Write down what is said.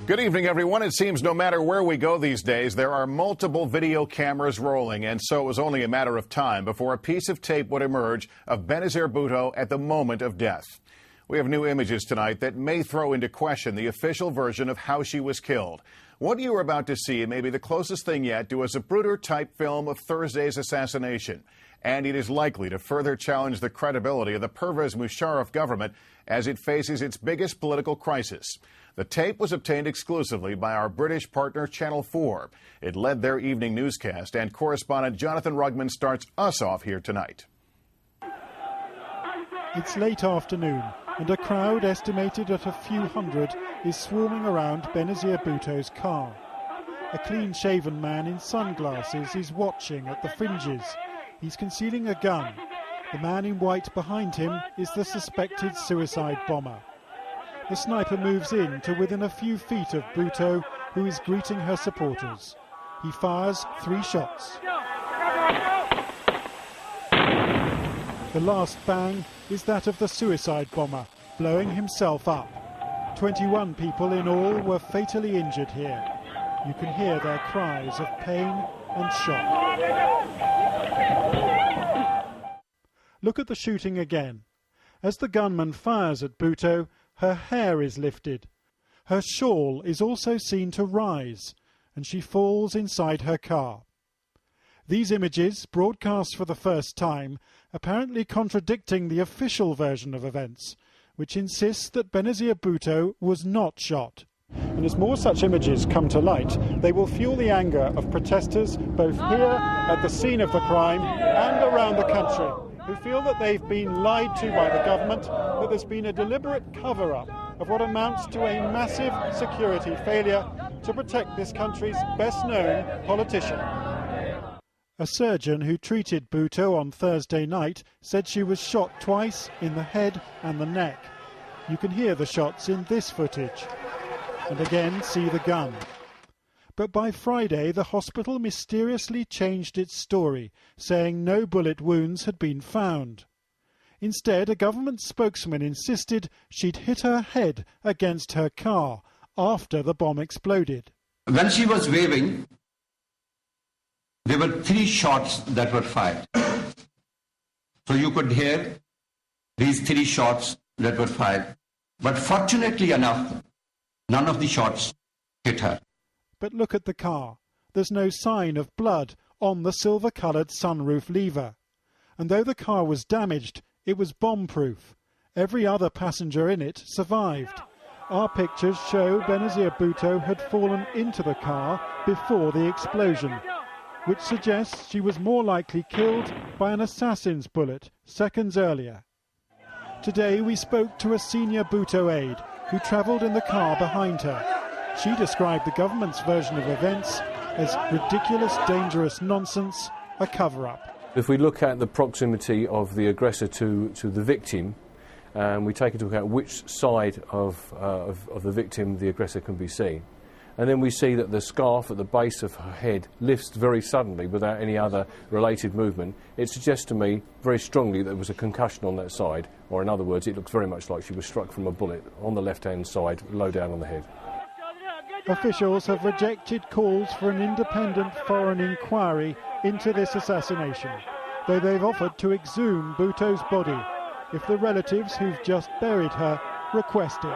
Good evening, everyone. It seems no matter where we go these days, there are multiple video cameras rolling, and so it was only a matter of time before a piece of tape would emerge of Benazir Bhutto at the moment of death. We have new images tonight that may throw into question the official version of how she was killed. What you are about to see may be the closest thing yet to a Zapruder-type film of Thursday's assassination, and it is likely to further challenge the credibility of the Pervez Musharraf government as it faces its biggest political crisis. The tape was obtained exclusively by our British partner Channel 4. It led their evening newscast, and correspondent Jonathan Rugman starts us off here tonight. It's late afternoon, and a crowd estimated at a few hundred is swarming around Benazir Bhutto's car. A clean-shaven man in sunglasses is watching at the fringes. He's concealing a gun. The man in white behind him is the suspected suicide bomber. The sniper moves in to within a few feet of Bhutto, who is greeting her supporters. He fires 3 shots. The last bang is that of the suicide bomber, blowing himself up. 21 people in all were fatally injured here. You can hear their cries of pain and shock. Look at the shooting again. As the gunman fires at Bhutto, her hair is lifted. Her shawl is also seen to rise, and she falls inside her car. These images, broadcast for the first time, apparently contradicting the official version of events, which insists that Benazir Bhutto was not shot. And as more such images come to light, they will fuel the anger of protesters both here at the scene of the crime and around the country, who feel that they've been lied to by the government, that there's been a deliberate cover-up of what amounts to a massive security failure to protect this country's best-known politician. A surgeon who treated Bhutto on Thursday night said she was shot twice in the head and the neck. You can hear the shots in this footage, and again see the gun. But by Friday, the hospital mysteriously changed its story, saying no bullet wounds had been found. Instead, a government spokesman insisted she'd hit her head against her car after the bomb exploded. When she was waving, there were 3 shots that were fired. So you could hear these 3 shots that were fired. But fortunately enough, none of the shots hit her. But look at the car. There's no sign of blood on the silver-coloured sunroof lever. And though the car was damaged, it was bomb-proof. Every other passenger in it survived. Our pictures show Benazir Bhutto had fallen into the car before the explosion, which suggests she was more likely killed by an assassin's bullet seconds earlier. Today we spoke to a senior Bhutto aide who travelled in the car behind her. She described the government's version of events as ridiculous, dangerous nonsense, a cover-up. If we look at the proximity of the aggressor to the victim, we take into account which side of the victim the aggressor can be seen. And then we see that the scarf at the base of her head lifts very suddenly without any other related movement. It suggests to me very strongly that there was a concussion on that side, or in other words, it looks very much like she was struck from a bullet on the left-hand side, low down on the head. Officials have rejected calls for an independent foreign inquiry into this assassination, though they've offered to exhume Bhutto's body if the relatives who've just buried her request it.